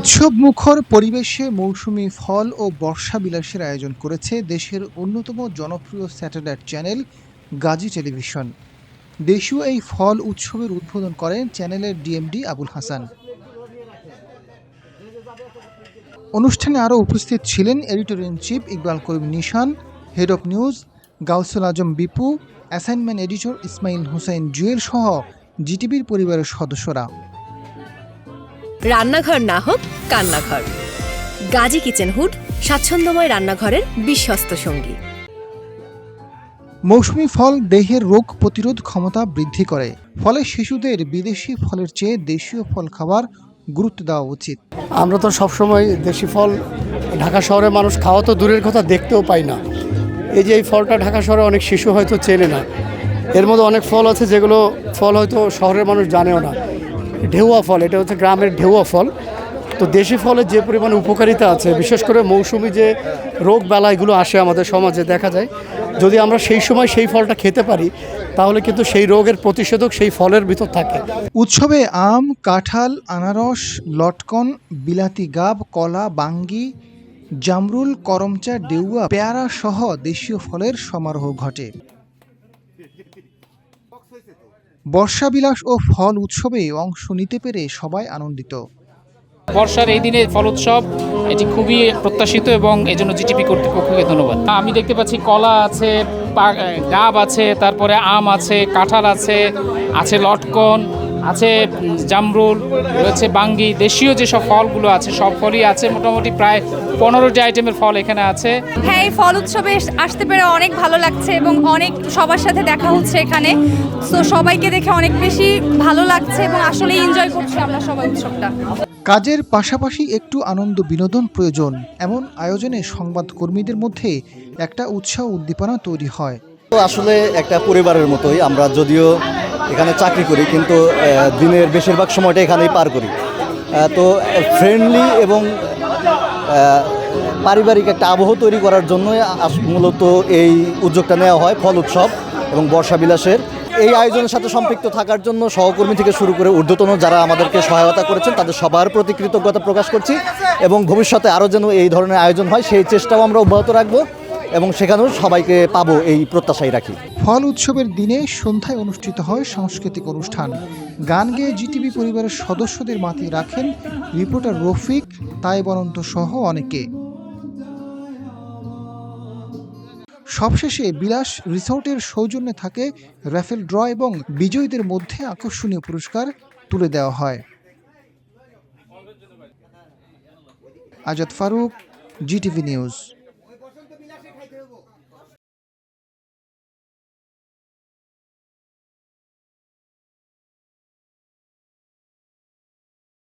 উৎসবমুখর পরিবেশে মৌসুমি ফল ও বর্ষা বিলাসের আয়োজন করেছে দেশের অন্যতম জনপ্রিয় স্যাটেলাইট চ্যানেল গাজী টেলিভিশন। দেশীয় এই ফল উৎসবের উদ্বোধন করেন চ্যানেলের ডিএমডি আবুল হাসান। অনুষ্ঠানে আরও উপস্থিত ছিলেন editor in chief Iqbal Karim Nishan, head of news Gausul Azam Bipu, assignment editor Ismail Hussain Jewel সহ জিটিভির পরিবারের সদস্যরা। রান্নাঘর না হোক কান্নাঘর, গাজী কিচেন হুড স্বাচ্ছন্দ্যময় রান্নাঘরের বিশ্বস্ত সঙ্গী। মৌসুমি ফল দেহের রোগ প্রতিরোধ ক্ষমতা বৃদ্ধি করে, ফলে শিশুদের বিদেশি ফলের চেয়ে দেশীয় ফল খাবার গুরুত্ব দেওয়া উচিত। আমরা তো সবসময় দেশি ফল ঢাকা শহরে মানুষ খাওয়া তো দূরের কথা, দেখতেও পাই না। এই যে এই ফলটা ঢাকা শহরে অনেক শিশু হয়তো চেনে না। এর মধ্যে অনেক ফল আছে যেগুলো ফল হয়তো শহরের মানুষ জানেও না। ঢেউয়া ফল, এটা হচ্ছে গ্রামের ঢেউয়া ফল। তো দেশি ফলের যে পরিমাণ উপকারিতা আছে, বিশেষ করে মৌসুমি যে রোগ বালাইগুলো আসে আমাদের সমাজে দেখা যায়, যদি আমরা সেই সময় সেই ফলটা খেতে পারি তাহলে কিন্তু সেই রোগের প্রতিষেধক সেই ফলের ভিতর থাকে। উৎসবে আম, কাঁঠাল, আনারস, লটকন, বিলাতি গাব, কলা, বাঙ্গি, জামরুল, করমচা, ডেউয়া, পেয়ারা সহ দেশীয় ফলের সমারোহ ঘটে। বর্ষাবিলাস ও ফল উৎসবে অংশ নিতে পেরে সবাই আনন্দিত। বর্ষার এই দিনে ফল উৎসব এটি খুবই প্রত্যাশিত এবং এই জন্য জিটিপি কর্তৃপক্ষকে ধন্যবাদ। আমি দেখতে পাচ্ছি কলা আছে, ডাব আছে, তারপরে আম আছে, কাঁঠাল আছে লটকন আছে, জামরুল রয়েছে, বাঙ্গি, দেশীয় যেসব ফলগুলো আছে সব ফলই আছে। মোটামুটি প্রায় 15টি আইটেমের ফল এখানে আছে। হ্যাঁ, এই ফল উৎসবে আসতে পেরে অনেক ভালো লাগছে এবং অনেক সবার সাথে দেখা হচ্ছে এখানে। তো সবাইকে দেখে অনেক বেশি ভালো লাগছে এবং আসলে এনজয় করছি আমরা সবাই উৎসবটা। কাজের পাশাপাশি একটু আনন্দ বিনোদন প্রয়োজন, এমন আয়োজনে সংবাদকর্মীদের মধ্যে একটা উৎসাহ উদ্দীপনা তৈরি হয়। তো আসলে একটা পরিবারের মতোই, আমরা যদিও এখানে চাকরি করি কিন্তু দিনের বেশিরভাগ সময়টা এখানেই পার করি। তো ফ্রেন্ডলি এবং পারিবারিক একটা আবহ তৈরি করার জন্যই মূলত এই উদ্যোগটা নেওয়া হয়, ফল উৎসব এবং বর্ষা বিলাসের। এই আয়োজনের সাথে সম্পৃক্ত থাকার জন্য সহকর্মী থেকে শুরু করে ঊর্ধ্বতন যারা আমাদেরকে সহায়তা করেছেন তাদের সবার প্রতি কৃতজ্ঞতা প্রকাশ করছি এবং ভবিষ্যতে আরও যেন এই ধরনের আয়োজন হয় সেই চেষ্টাও আমরা অব্যাহত রাখবো এবং সেখানেও সবাইকে পাবো এই প্রত্যাশাই রাখি। ফল উৎসবের দিনে সন্ধ্যায় অনুষ্ঠিত হয় সাংস্কৃতিক অনুষ্ঠান। গান গেয়ে জিটিভি পরিবারের সদস্যদের মাতিয়ে রাখেন রিপোর্টার রফিক, তাই বরন্ত সহ অনেকে। সবশেষে বিলাস রিসোর্টের সৌজন্যে থাকে র্যাফেল ড্র এবং বিজয়ীদের মধ্যে আকর্ষণীয় পুরস্কার তুলে দেওয়া হয়। Azad Faruk, GTV news.